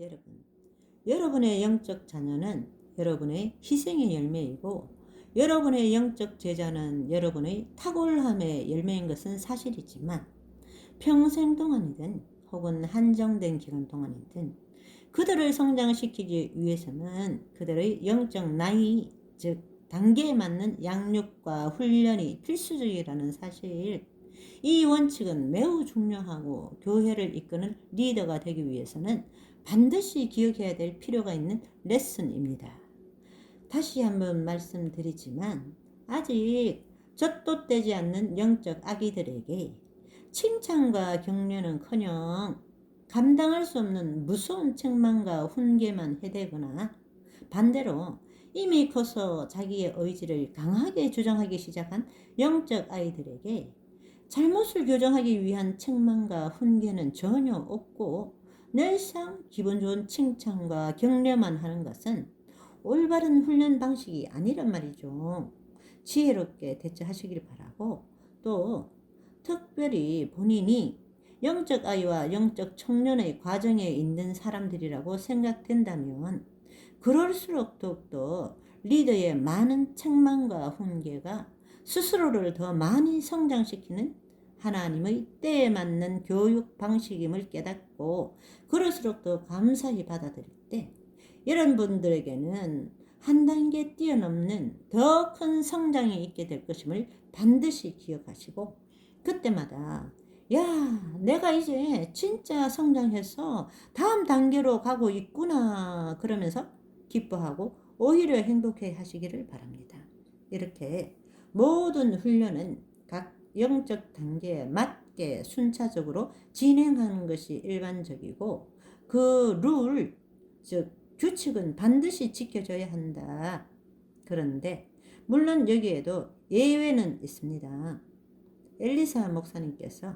여러분, 여러분의 영적 자녀는 여러분의 희생의 열매이고 여러분의 영적 제자는 여러분의 탁월함의 열매인 것은 사실이지만 평생 동안이든 혹은 한정된 기간 동안이든 그들을 성장시키기 위해서는 그들의 영적 나이, 즉 단계에 맞는 양육과 훈련이 필수적이라는 사실, 이 원칙은 매우 중요하고 교회를 이끄는 리더가 되기 위해서는 반드시 기억해야 될 필요가 있는 레슨입니다. 다시 한번 말씀드리지만 아직 젖도 떼지 않는 영적 아기들에게 칭찬과 격려는커녕 감당할 수 없는 무서운 책망과 훈계만 해대거나 반대로 이미 커서 자기의 의지를 강하게 주장하기 시작한 영적 아이들에게 잘못을 교정하기 위한 책망과 훈계는 전혀 없고 늘상 기분 좋은 칭찬과 격려만 하는 것은 올바른 훈련 방식이 아니란 말이죠. 지혜롭게 대처하시길 바라고, 또 특별히 본인이 영적 아이와 영적 청년의 과정에 있는 사람들이라고 생각된다면 그럴수록 더욱더 리더의 많은 책망과 훈계가 스스로를 더 많이 성장시키는 하나님의 때에 맞는 교육 방식임을 깨닫고 그럴수록 더 감사히 받아들일 때 이런 분들에게는 한 단계 뛰어넘는 더 큰 성장이 있게 될 것임을 반드시 기억하시고, 그때마다 야, 내가 이제 진짜 성장해서 다음 단계로 가고 있구나 그러면서 기뻐하고 오히려 행복해 하시기를 바랍니다. 이렇게 모든 훈련은 각 영적 단계에 맞게 순차적으로 진행하는 것이 일반적이고 그 룰, 즉 규칙은 반드시 지켜져야 한다. 그런데 물론 여기에도 예외는 있습니다. 엘리사 목사님께서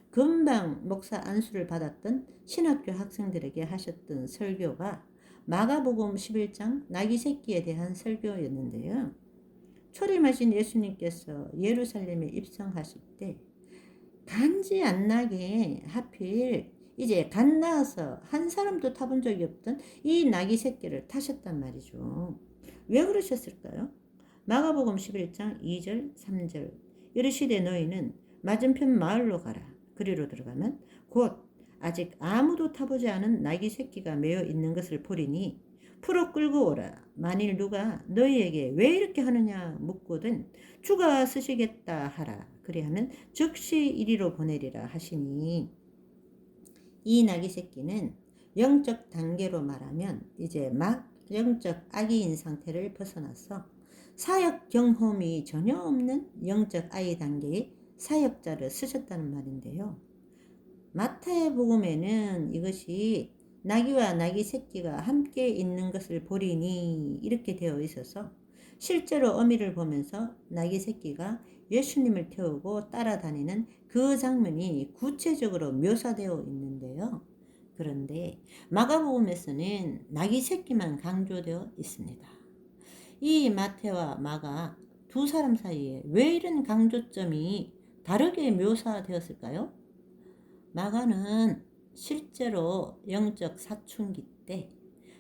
금방 목사 안수를 받았던 신학교 학생들에게 하셨던 설교가 마가복음 11장 나귀 새끼에 대한 설교였는데요. 초림하신 예수님께서 예루살렘에 입성하실 때 간지 안 나게 하필 이제 갓 나와서 한 사람도 타본 적이 없던 이 나귀 새끼를 타셨단 말이죠. 왜 그러셨을까요? 마가복음 11장 2절 3절 이르시되 너희는 맞은편 마을로 가라. 그리로 들어가면 곧 아직 아무도 타보지 않은 나귀 새끼가 메어 있는 것을 보리니 풀어 끌고 오라. 만일 누가 너희에게 왜 이렇게 하느냐 묻거든 주가 쓰시겠다 하라. 그리하면 즉시 이리로 보내리라 하시니, 이 나귀 새끼는 영적 단계로 말하면 이제 막 영적 아기인 상태를 벗어나서 사역 경험이 전혀 없는 영적 아이 단계의 사역자를 쓰셨다는 말인데요. 마태의 복음에는 이것이 나귀와 나귀 새끼가 함께 있는 것을 보리니 이렇게 되어 있어서 실제로 어미를 보면서 나귀 새끼가 예수님을 태우고 따라다니는 그 장면이 구체적으로 묘사되어 있는데요. 그런데 마가복음에서는 나귀 새끼만 강조되어 있습니다. 이 마태와 마가 두 사람 사이에 왜 이런 강조점이 다르게 묘사되었을까요? 마가는 실제로 영적 사춘기 때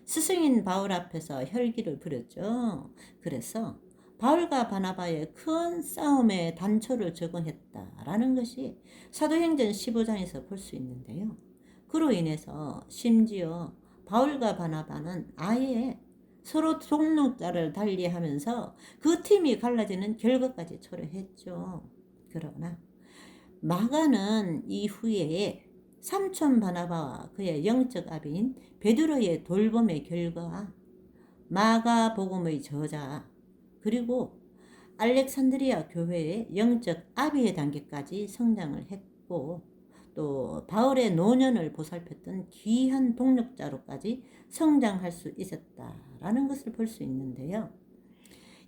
스승인 바울 앞에서 혈기를 부렸죠. 그래서 바울과 바나바의 큰 싸움에 단초를 제공했다라는 것이 사도행전 15장에서 볼 수 있는데요. 그로 인해서 심지어 바울과 바나바는 아예 서로 동력자를 달리하면서 그 팀이 갈라지는 결과까지 초래했죠. 그러나 마가는 이후에 삼촌 바나바와 그의 영적 아비인 베드로의 돌봄의 결과 마가복음의 저자 그리고 알렉산드리아 교회의 영적 아비의 단계까지 성장을 했고, 또 바울의 노년을 보살폈던 귀한 동력자로까지 성장할 수 있었다라는 것을 볼 수 있는데요.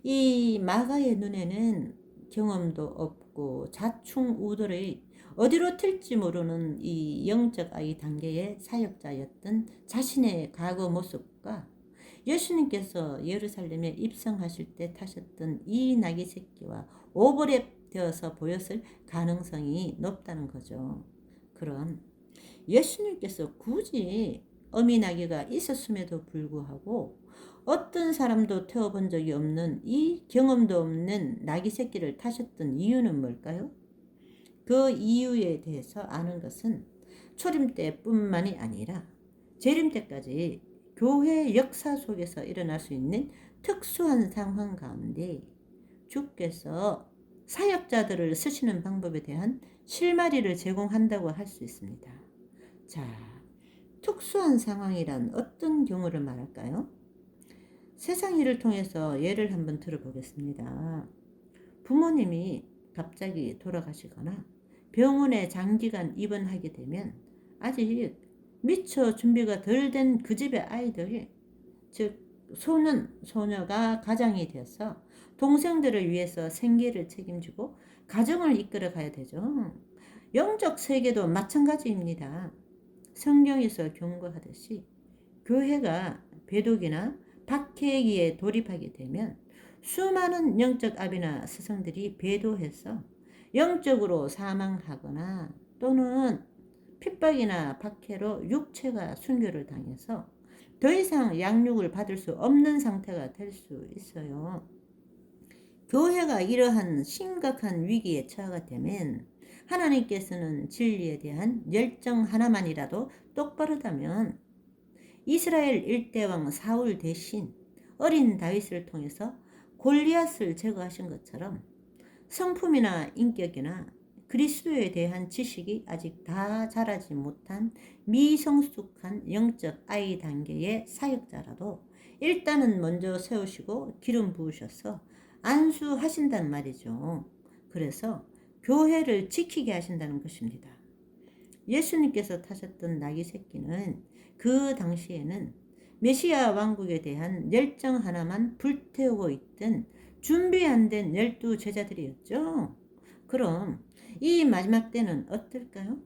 이 마가의 눈에는 경험도 없고 자충우돌의 어디로 튈지 모르는 이 영적 아이 단계의 사역자였던 자신의 과거 모습과 예수님께서 예루살렘에 입성하실 때 타셨던 이 나귀 새끼와 오버랩 되어서 보였을 가능성이 높다는 거죠. 그럼 예수님께서 굳이 어미나귀가 있었음에도 불구하고 어떤 사람도 태워본 적이 없는 이 경험도 없는 나귀 새끼를 타셨던 이유는 뭘까요? 그 이유에 대해서 아는 것은 초림 때뿐만이 아니라 재림 때까지 교회 역사 속에서 일어날 수 있는 특수한 상황 가운데 주께서 사역자들을 쓰시는 방법에 대한 실마리를 제공한다고 할 수 있습니다. 자, 특수한 상황이란 어떤 경우를 말할까요? 세상 일을 통해서 예를 한번 들어보겠습니다. 부모님이 갑자기 돌아가시거나 병원에 장기간 입원하게 되면 아직 미처 준비가 덜 된 그 집의 아이들이, 즉 소년, 소녀가 가장이 되어서 동생들을 위해서 생계를 책임지고 가정을 이끌어 가야 되죠. 영적 세계도 마찬가지입니다. 성경에서 경고하듯이 교회가 배독이나 박해기에 돌입하게 되면 수많은 영적 아비나 스승들이 배도해서 영적으로 사망하거나 또는 핍박이나 박해로 육체가 순교를 당해서 더 이상 양육을 받을 수 없는 상태가 될 수 있어요. 교회가 이러한 심각한 위기에 처하게 되면 하나님께서는 진리에 대한 열정 하나만이라도 똑바르다면 이스라엘 일대왕 사울 대신 어린 다윗을 통해서 골리앗을 제거하신 것처럼 성품이나 인격이나 그리스도에 대한 지식이 아직 다 자라지 못한 미성숙한 영적 아이 단계의 사역자라도 일단은 먼저 세우시고 기름 부으셔서 안수하신단 말이죠. 그래서 교회를 지키게 하신다는 것입니다. 예수님께서 타셨던 나귀 새끼는 그 당시에는 메시아 왕국에 대한 열정 하나만 불태우고 있던 준비 안 된 12 제자들이었죠. 그럼 이 마지막 때는 어떨까요?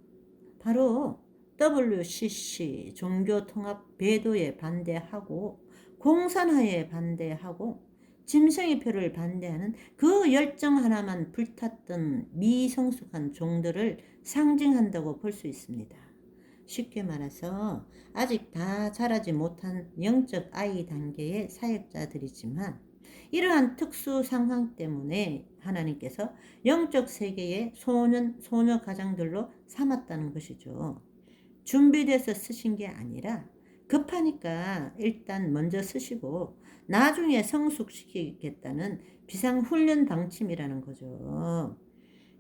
바로 WCC 종교통합 배도에 반대하고 공산화에 반대하고 짐승의표를 반대하는 그 열정 하나만 불탔던 미성숙한 종들을 상징한다고 볼 수 있습니다. 쉽게 말해서 아직 다 자라지 못한 영적 아이 단계의 사역자들이지만 이러한 특수 상황 때문에 하나님께서 영적 세계의 소년, 소녀 가장들로 삼았다는 것이죠. 준비돼서 쓰신 게 아니라 급하니까 일단 먼저 쓰시고 나중에 성숙시키겠다는 비상훈련 방침이라는 거죠.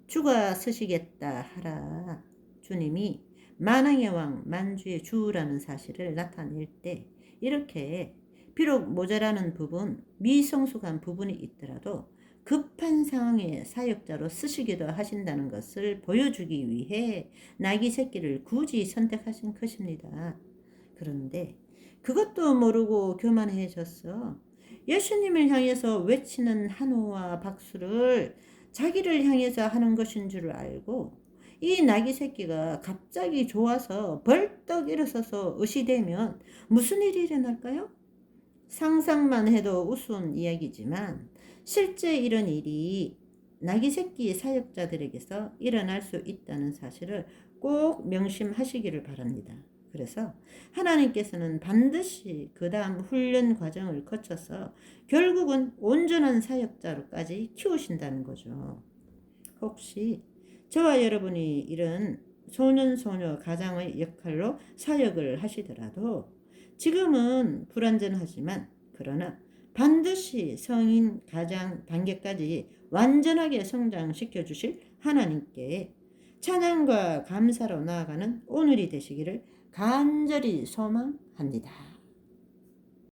주가 쓰시겠다 하라. 주님이 만왕의 왕 만주의 주라는 사실을 나타낼 때 이렇게 비록 모자라는 부분, 미성숙한 부분이 있더라도 급한 상황에 사역자로 쓰시기도 하신다는 것을 보여주기 위해 나귀 새끼를 굳이 선택하신 것입니다. 그런데 그것도 모르고 교만해졌어. 예수님을 향해서 외치는 한호와 박수를 자기를 향해서 하는 것인 줄 알고 이 나귀 새끼가 갑자기 좋아서 벌떡 일어서서 의시되면 무슨 일이 일어날까요? 상상만 해도 우스운 이야기지만 실제 이런 일이 나귀 새끼 사역자들에게서 일어날 수 있다는 사실을 꼭 명심하시기를 바랍니다. 그래서 하나님께서는 반드시 그 다음 훈련 과정을 거쳐서 결국은 온전한 사역자로까지 키우신다는 거죠. 혹시 저와 여러분이 이런 소년, 소녀, 가장의 역할로 사역을 하시더라도 지금은 불완전하지만 그러나 반드시 성인, 가장 단계까지 완전하게 성장시켜 주실 하나님께 찬양과 감사로 나아가는 오늘이 되시기를 간절히 소망합니다.